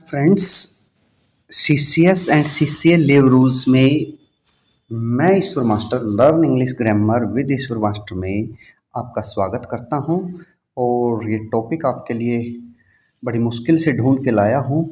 Friends, CCS and CCA leave rules में मैं Ishwar master learn English grammar with Ishwar master में आपका स्वागत करता हूं। और ये टॉपिक आपके लिए बड़ी मुश्किल से ढूंढ के लाया हूं,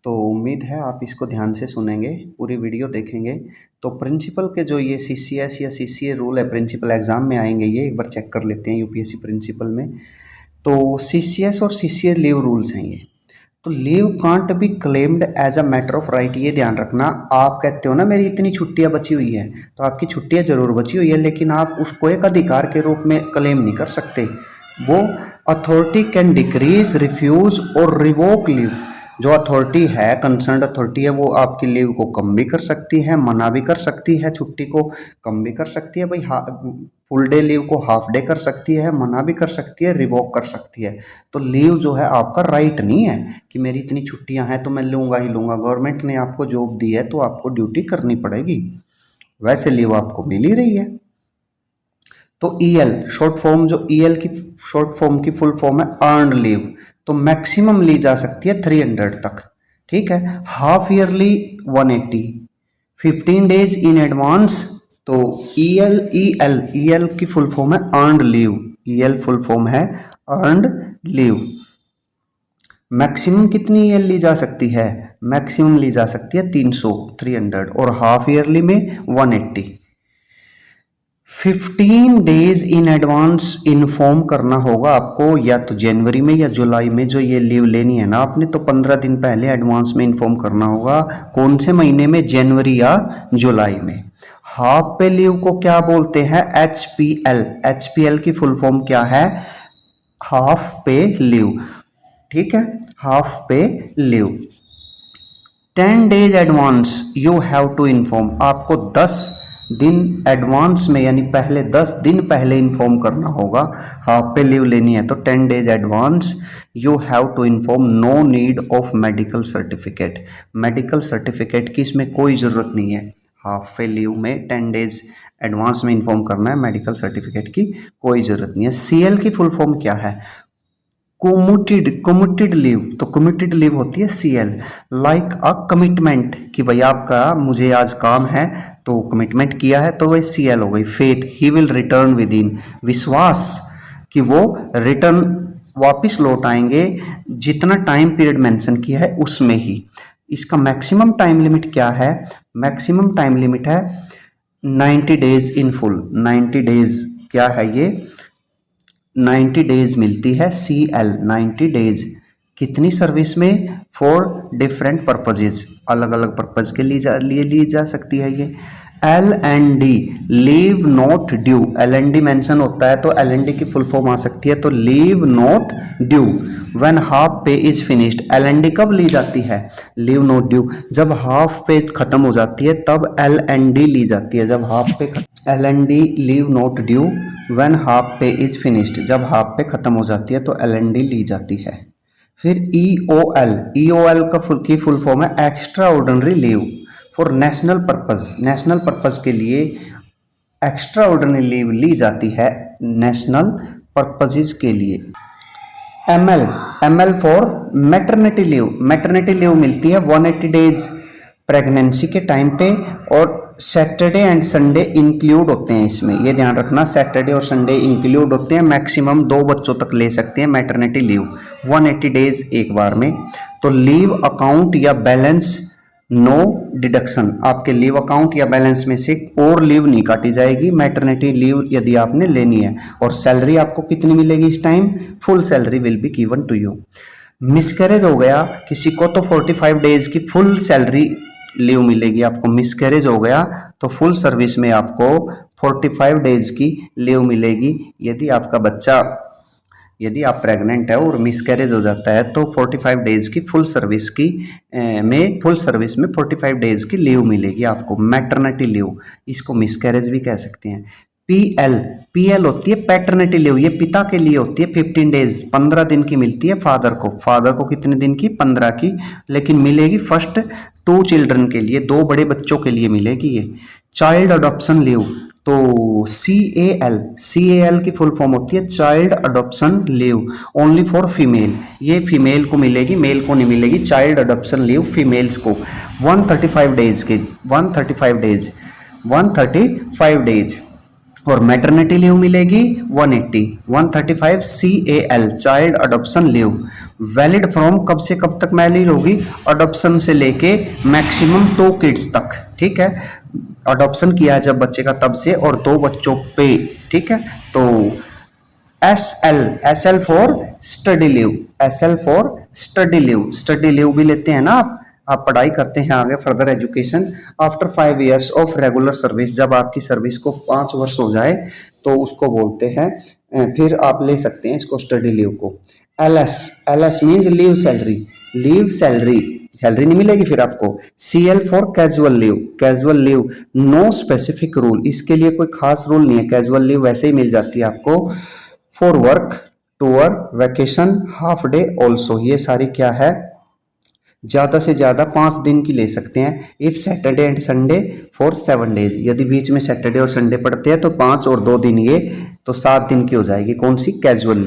तो उम्मीद है आप इसको ध्यान से सुनेंगे, पूरी वीडियो देखेंगे। तो प्रिंसिपल के जो ये सीसीएस या सीसीए रूल है, प्रिंसिपल एग्ज़ाम में आएंगे, ये एक बार चेक कर लेते हैं यूपीएससी प्रिंसिपल में। तो सीसीएस और सीसीए लीव रूल्स हैं ये। तो leave can't be claimed as a matter of right, ये ध्यान रखना। आप कहते हो ना मेरी इतनी छुट्टियां बची हुई है, तो आपकी छुट्टियां जरूर बची हुई है, लेकिन आप उसको एक अधिकार के रूप में क्लेम नहीं कर सकते। वो अथॉरिटी कैन डिक्रीज, रिफ्यूज और रिवोक लीव। जो अथॉरिटी है, कंसर्न अथॉरिटी है, वो आपकी लीव को कम भी कर सकती है, मना भी कर सकती है, छुट्टी को कम भी कर सकती है। भाई फुल डे लीव को हाफ डे कर सकती है, मना भी कर सकती है, रिवोक कर सकती है। तो लीव जो है आपका राइट नहीं है कि मेरी इतनी छुट्टियां हैं तो मैं लूँगा ही लूँगा। गवर्नमेंट ने आपको जॉब दी है तो आपको ड्यूटी करनी पड़ेगी, वैसे लीव आपको मिल ही रही है। तो ईएल शॉर्ट फॉर्म, जो ईएल की शॉर्ट फॉर्म की फुल फॉर्म है अर्नड लीव, तो मैक्सिमम ली जा सकती है 300 तक, ठीक है। Half yearly 180, 15 days in advance. तो ईएल की फुल फॉर्म है earned leave, EL full form है अर्नड लीव। मैक्सिमम कितनी ईएल ली जा सकती है? मैक्सिमम ली जा सकती है 300 और हाफ ईयरली में 180। 15 डेज इन एडवांस इन्फॉर्म करना होगा आपको, या तो जनवरी में या जुलाई में जो ये लीव लेनी है ना आपने, तो 15 दिन पहले एडवांस में इन्फॉर्म करना होगा। कौन से महीने में? जनवरी या जुलाई में। हाफ पे लीव को क्या बोलते हैं? एचपीएल। एचपीएल की फुल फॉर्म क्या है? हाफ पे लीव, ठीक है, half pay leave. 10 days advance you have to inform, आपको 10 दिन एडवांस में, यानी पहले 10 दिन पहले इन्फॉर्म करना होगा। हाफ पे लीव लेनी है तो 10 days advance you have to inform. No need of medical certificate, medical certificate की इसमें कोई ज़रूरत नहीं है। हाफ पे लीव में 10 डेज एडवांस में इन्फॉर्म करना है, मेडिकल सर्टिफिकेट की कोई ज़रूरत नहीं है। सीएल की फुल फॉर्म क्या है? Committed leave. तो कमिटेड लीव होती है सीएल। लाइक अ कमिटमेंट, कि भाई आपका मुझे आज काम है तो कमिटमेंट किया है, तो वह सीएल हो गई। Faith, he will return with in, विश्वास कि वो रिटर्न वापस लौट आएंगे जितना टाइम पीरियड मेंशन किया है उसमें ही। इसका मैक्सिमम टाइम लिमिट क्या है? मैक्सिमम टाइम लिमिट है 90 डेज इन फुल। 90 डेज क्या है ये? 90 डेज मिलती है सीएल, 90 डेज। कितनी सर्विस में? फॉर डिफरेंट पर्पजेज, अलग अलग पर्पज के लिए ली जा सकती है ये। L&D, leave not due. L&D mention होता है तो L&D की फुल फॉर्म आ सकती है, तो leave not due when half पे इज फिनिश्ड। L&D कब ली जाती है? लीव नॉट ड्यू, जब हाफ पे खत्म हो जाती है तब L&D ली जाती है। जब हाफ पे L&D leave not due when half पे इज फिनिश्ड, जब हाफ पे खत्म हो जाती है तो L&D ली जाती है। फिर EOL की फुल फॉर्म है extra ordinary leave for national purpose. National purpose के लिए एक्स्ट्रा ऑर्डिनरी लीव ली जाती है, नेशनल पर्पजेज के लिए। ML for maternity leave. Maternity leave मिलती है 180 डेज प्रेगनेंसी के टाइम पे, और सैटरडे एंड संडे इंक्लूड होते हैं इसमें, ये ध्यान रखना, सैटरडे और संडे इंक्लूड होते हैं। मैक्सिमम 2 बच्चों तक ले सकते हैं मैटरनिटी लीव, 180 डेज एक बार में। तो लीव अकाउंट या बैलेंस नो डिडक्शन, आपके लीव अकाउंट या बैलेंस में से और लीव नहीं काटी जाएगी मैटरनिटी लीव यदि आपने लेनी है। और सैलरी आपको कितनी मिलेगी इस time? Full salary will be given to you. Miscarriage हो गया किसी को तो 45 डेज की फुल सैलरी लीव मिलेगी आपको। मिसकैरेज हो गया तो फुल सर्विस में आपको 45 डेज की लीव मिलेगी। यदि आप प्रेग्नेंट है और मिसकैरेज हो जाता है तो 45 डेज की फुल सर्विस में 45 डेज की लीव मिलेगी आपको, मैटरनिटी लीव। इसको मिसकैरेज भी कह सकते हैं। पीएल होती है पैटर्निटी लीव, ये पिता के लिए होती है। 15 डेज, 15 दिन की मिलती है फादर को कितने दिन की? 15 की, लेकिन मिलेगी फर्स्ट 2 चिल्ड्रन के लिए, 2 बड़े बच्चों के लिए मिलेगी ये। चाइल्ड अडॉप्शन लीव, तो सी ए एल की फुल फॉर्म होती है child adoption leave only for female. ये फीमेल को मिलेगी, मेल को नहीं मिलेगी। चाइल्ड अडॉप्शन लीव फीमेल्स को 135 डेज के 135 डेज और मैटरनिटी लीव मिलेगी 135 CAL child adoption leave valid from कब से कब तक वैलिड होगी, अडॉप्शन से लेके मैक्सिमम 2 किड्स तक। ठीक है, अडॉप्शन किया जब बच्चे का तब से और 2 बच्चों पे। ठीक है, तो SL for study leave, study leave भी लेते हैं ना आप पढ़ाई करते हैं आगे further education. After 5 years of regular service, जब आपकी सर्विस को 5 वर्ष हो जाए तो उसको बोलते हैं, फिर आप ले सकते हैं इसको स्टडी लीव को। LS मीन्स लीव सैलरी नहीं मिलेगी फिर आपको। CL for casual leave no specific rule, इसके लिए कोई खास रूल नहीं है, कैजुअल लीव वैसे ही मिल जाती है आपको। For work, tour, vacation, half day also, ये सारी क्या है, ज़्यादा से ज़्यादा 5 दिन की ले सकते हैं। If Saturday and Sunday for 7 days, यदि बीच में सैटरडे और संडे पड़ते हैं तो 5 और 2 दिन ये तो 7 दिन की हो जाएगी। कौन सी, कैजुअल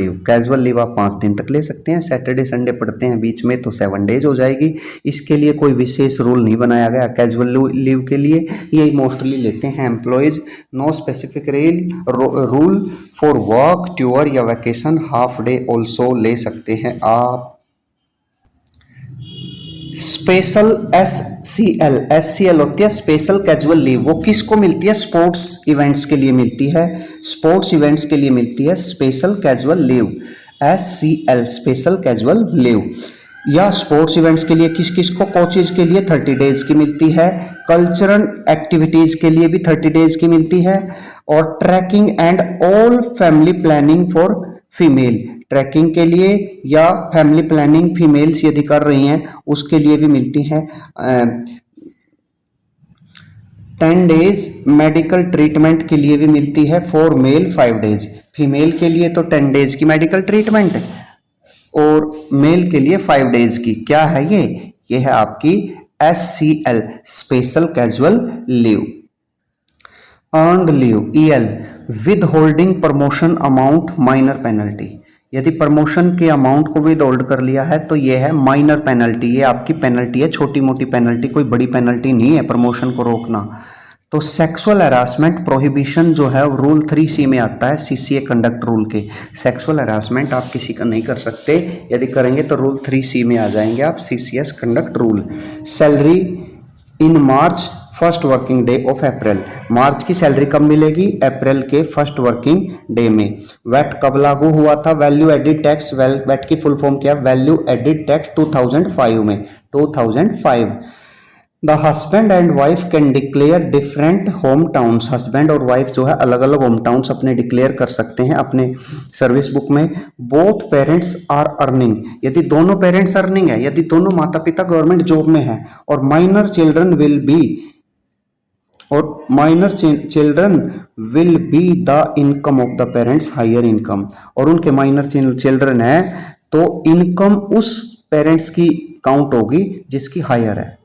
लीव आप 5 दिन तक ले सकते हैं। सैटरडे संडे पड़ते हैं बीच में तो 7 डेज हो जाएगी। इसके लिए कोई विशेष रूल नहीं बनाया गया कैजुअल लीव के लिए, यही मोस्टली लेते हैं employees. No specific rule for work, tour या वैकेशन, हाफ डे ऑल्सो ले सकते हैं आप। स्पेशल SCL होती है स्पेशल कैजुअल लीव, वो किसको मिलती है, स्पोर्ट्स इवेंट्स के लिए मिलती है, special casual leave SCL special casual leave. या स्पोर्ट्स इवेंट्स के लिए किस किस को, कोचेज के लिए 30 डेज की मिलती है, कल्चरल एक्टिविटीज के लिए भी 30 डेज की मिलती है, और trekking and all family planning for female, trekking के लिए या फैमिली प्लानिंग फीमेल्स यदि कर रही हैं उसके लिए भी मिलती हैं। 10 डेज मेडिकल ट्रीटमेंट के लिए भी मिलती है। फॉर मेल 5 डेज, फीमेल के लिए तो 10 डेज की मेडिकल ट्रीटमेंट है और मेल के लिए 5 डेज की। क्या है ये है आपकी SCL special casual leave. Earned leave EL with holding promotion amount minor penalty, यदि प्रमोशन के अमाउंट को विद होल्ड कर लिया है तो ये है माइनर पेनल्टी, ये आपकी पेनल्टी है, छोटी मोटी पेनल्टी, कोई बड़ी पेनल्टी नहीं है प्रमोशन को रोकना। तो सेक्सुअल हरासमेंट प्रोहिबिशन जो है रूल 3C में आता है, CCA कंडक्ट रूल के। सेक्सुअल हरासमेंट आप किसी का नहीं कर सकते, यदि करेंगे तो रूल 3C में आ जाएंगे आप, CCS conduct rule. Salary in March first working day of April, मार्च की सैलरी कब मिलेगी, अप्रैल के फर्स्ट वर्किंग डे में। वैट कब लागू हुआ था, वैल्यू एडिड टैक्स, वैट की फुल फॉर्म क्या है, वैल्यू एडिड टैक्स 2005 में, 2005। The husband and wife can declare different home towns, husband और वाइफ जो है अलग अलग होम टाउन्स अपने डिक्लेयर कर सकते हैं अपने सर्विस बुक में। बोथ पेरेंट्स आर अर्निंग, यदि दोनों पेरेंट्स अर्निंग है, यदि दोनों माता पिता गवर्नमेंट जॉब में है, और minor children will be the income of the parents higher income, और उनके माइनर चिल्ड्रन है तो इनकम उस पेरेंट्स की काउंट होगी जिसकी हायर है।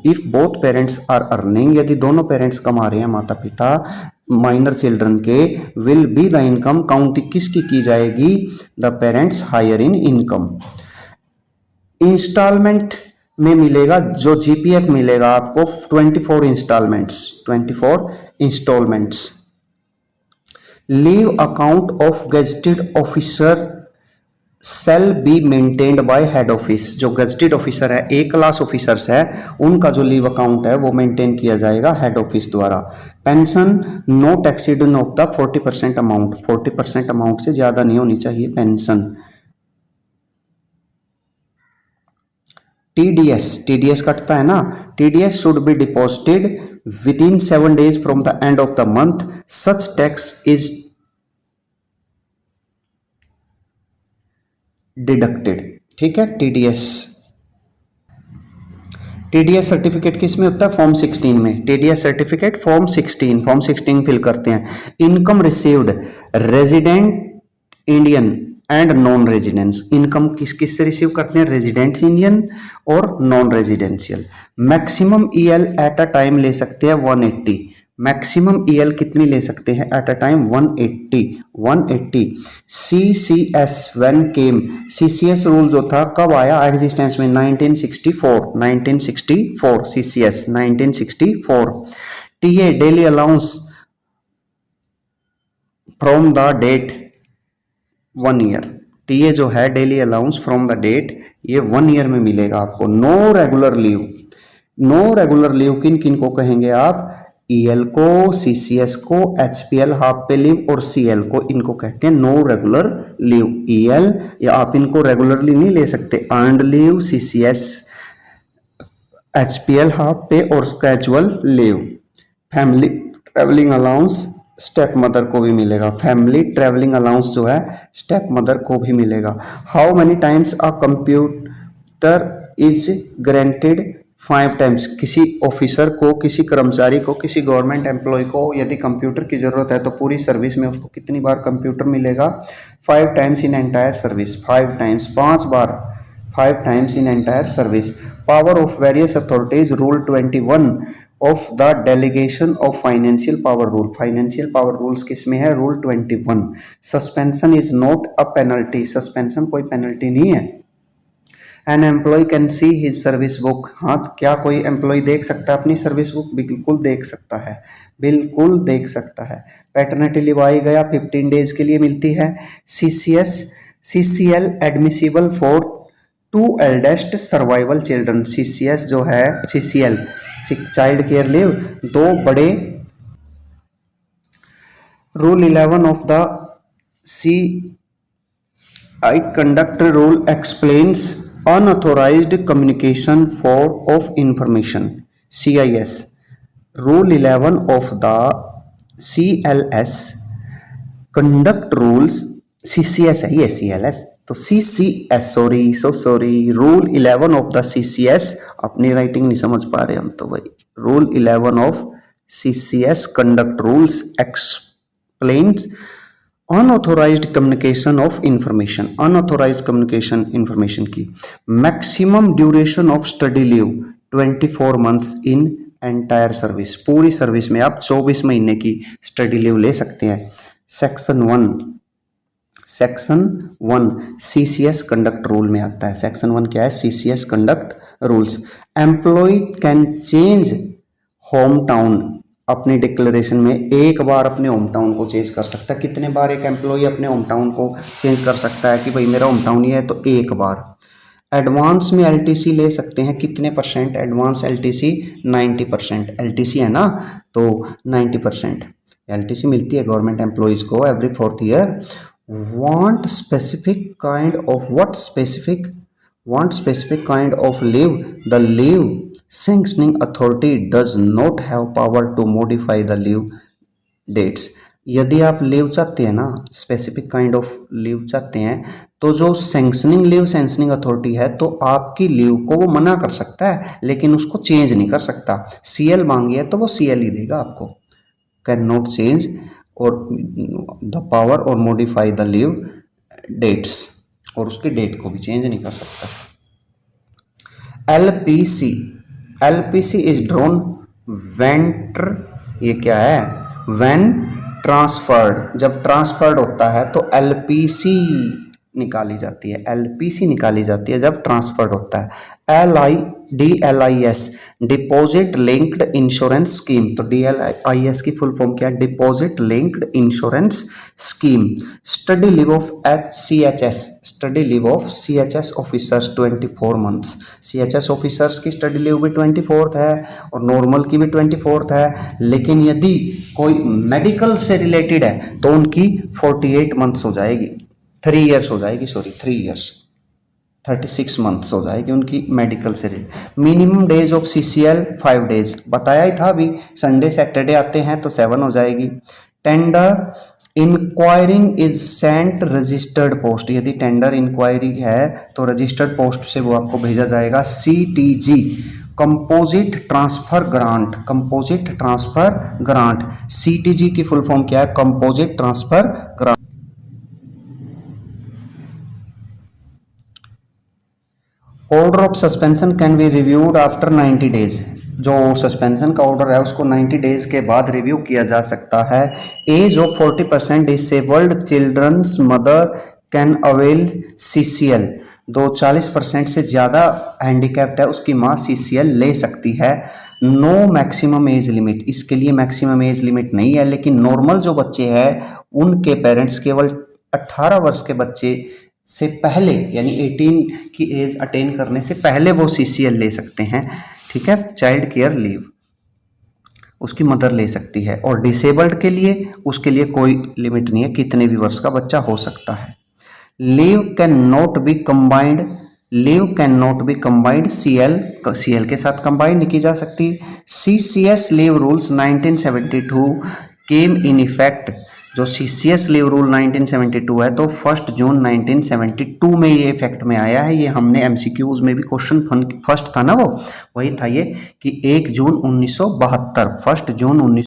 If both parents are earning, यदि दोनों पेरेंट्स कमा रहे हैं माता पिता, माइनर चिल्ड्रन के, will be the income count किसकी की जाएगी, the parents higher in income. Installment में मिलेगा जो GPF मिलेगा आपको 24 installments. Leave account of gazetted officer shall be maintained by head office, जो गेजेटेड ऑफिसर है, A क्लास ऑफिसर्स है, उनका जो लीव अकाउंट है वो मेंटेन किया जाएगा हेड ऑफिस द्वारा। Pension not accident of the 40% amount, 40% amount से ज्यादा नहीं होनी चाहिए पेंशन। TDS कटता है ना, TDS should be deposited with in 7 days from the end of the month, such tax is deducted. ठीक है, TDS सर्टिफिकेट किस में होता है, फॉर्म 16 में। TDS सर्टिफिकेट फॉर्म 16 फिल करते हैं। Income received resident Indian and non residence, income किस किस से रिसीव करते हैं, रेजिडेंट इंडियन और non residential. Maximum EL eight a time ले सकते हैं 180, मैक्सिमम ईएल कितनी ले सकते हैं at a time 180। CCS when came, CCS rule जो था कब आया एग्जिस्टेंस में 1964 CCS 1964। TA daily allowance from the date 1 year, TA जो है daily allowance from the date ये 1 ईयर में मिलेगा आपको। No regular leave, no regular leave किन किन को कहेंगे आप, ईएल को, सीसीएस को, एचपीएल हाफ पे लीव और सीएल को, इनको कहते हैं नो रेगुलर लीव। ईएल या आप इनको रेगुलरली नहीं ले सकते, earned leave, CCS, HPL half पे और casual leave. Family travelling allowance step mother को भी मिलेगा, फैमिली ट्रेवलिंग अलाउंस जो है स्टेप मदर को भी मिलेगा। How many times a computer is granted, 5 times. किसी ऑफिसर को, किसी कर्मचारी को, किसी गवर्नमेंट एम्प्लॉय को यदि कंप्यूटर की जरूरत है तो पूरी सर्विस में उसको कितनी बार कंप्यूटर मिलेगा, 5 times in entire service, 5 times, 5 बार, 5 times in entire service. Power of various authorities, rule 21 of the delegation of financial power rule, financial power rules किस में है, rule 21। Suspension is not a penalty, suspension कोई penalty नहीं है। An employee can see his service book, हाँ क्या कोई employ देख सकता है अपनी सर्विस बुक, बिल्कुल देख सकता है, बिल्कुल देख सकता है। पैटर्निटी लीव आई गया, 15 डेज के लिए मिलती है। CCS CCL admissible for 2 eldest survival children, CCS जो है, सीसीएल चाइल्ड केयर लीव, 2 बड़े। Rule 11 of the C I conduct rule explains unauthorized communication for of information, CIS, rule 11 of the CLS conduct rules, CCS है ये CLS तो CCS, sorry rule 11 of the CCS, अपनी writing नहीं समझ पा रहे हम तो भाई। Rule 11 of CCS conduct rules explains unauthorised communication of information, unauthorised communication information की। Maximum duration of study leave 24 months in entire service, पूरी सर्विस में आप 24 महीने की स्टडी लीव ले सकते हैं। सेक्शन 1 सीसीएस कंडक्ट रूल में आता है। सेक्शन 1 क्या है, CCS conduct rules. Employee can change home town, अपनी डिक्लेरेशन में एक बार अपने होम टाउन को चेंज कर सकता है। कितने बार एक एम्प्लॉय अपने होम टाउन को चेंज कर सकता है कि भाई मेरा होम टाउन ही है, तो एक बार। एडवांस में एलटीसी ले सकते हैं, कितने परसेंट एडवांस एलटीसी, 90%, एलटीसी है ना तो 90% एलटीसी मिलती है गवर्नमेंट एम्प्लॉयज़ को every 4th year. Want specific kind of, what specific, want specific kind of leave, the leave sanctioning authority does not have power to modify the leave dates. यदि आप leave चाहते हैं ना, specific kind of leave चाहते हैं, तो जो sanctioning leave sanctioning authority है तो आपकी लीव को वो मना कर सकता है, लेकिन उसको चेंज नहीं कर सकता। सीएल मांगी है तो वो सीएल ही देगा आपको, कैन नॉट चेंज और द पावर और मॉडिफाई द लीव डेट्स, और उसकी डेट को भी चेंज नहीं कर सकता। एलपीसी, एलपीसी इज ड्रॉन वेंटर, ये क्या है, व्हेन ट्रांसफर्ड, जब ट्रांसफर्ड होता है तो एलपीसी निकाली जाती है, एलपीसी निकाली जाती है जब ट्रांसफर्ड होता है। DLIS deposit linked insurance scheme, तो DLIS की फुल फॉर्म क्या है, deposit linked insurance scheme. Study leave of CHS, study leave of CHS officers 24 months, CHS officers की स्टडी लीव भी 24th है और नॉर्मल की भी 24th है, लेकिन यदि कोई मेडिकल से रिलेटेड है तो उनकी 48 मंथ्स हो जाएगी, 3 ईयर्स हो जाएगी, 3 ईयर्स 36 मंथ्स हो जाएगी उनकी मेडिकल से related. Minimum days of CCL 5 days, बताया ही था अभी, संडे सैटरडे आते हैं तो 7 हो जाएगी। Tender inquiring is sent registered post, यदि टेंडर इंक्वायरी है तो रजिस्टर्ड पोस्ट से वो आपको भेजा जाएगा। CTG composite transfer grant, composite transfer grant, CTG की फुल फॉर्म क्या है, composite transfer grant. Order of suspension can be reviewed after 90 days, जो सस्पेंशन का ऑर्डर है उसको 90 डेज के बाद रिव्यू किया जा सकता है। Age of 40% disabled childrens mother can avail CCL। दो 40% से ज़्यादा हैंडीकैप्ड है उसकी माँ CCL ले सकती है। नो मैक्सिमम एज लिमिट, इसके लिए मैक्सिमम एज लिमिट नहीं है, लेकिन नॉर्मल जो बच्चे हैं उनके पेरेंट्स केवल 18 वर्ष के बच्चे से पहले यानी 18 की एज अटेन करने से पहले वो CCL ले सकते हैं। ठीक है, चाइल्ड केयर लीव उसकी मदर ले सकती है। और डिसेबल्ड के लिए उसके लिए कोई लिमिट नहीं है, कितने भी वर्ष का बच्चा हो सकता है। Leave can not be combined, leave can not be combined CL के साथ कंबाइन नहीं की जा सकती। CCS leave rules 1972 came in effect. जो CCS लीव रूल 1972 है तो 1 जून 1972 में ये इफेक्ट में आया है। ये हमने MCQs में भी क्वेश्चन फर्स्ट था ना, वो वही था ये कि 1 जून 1972, 1 जून 19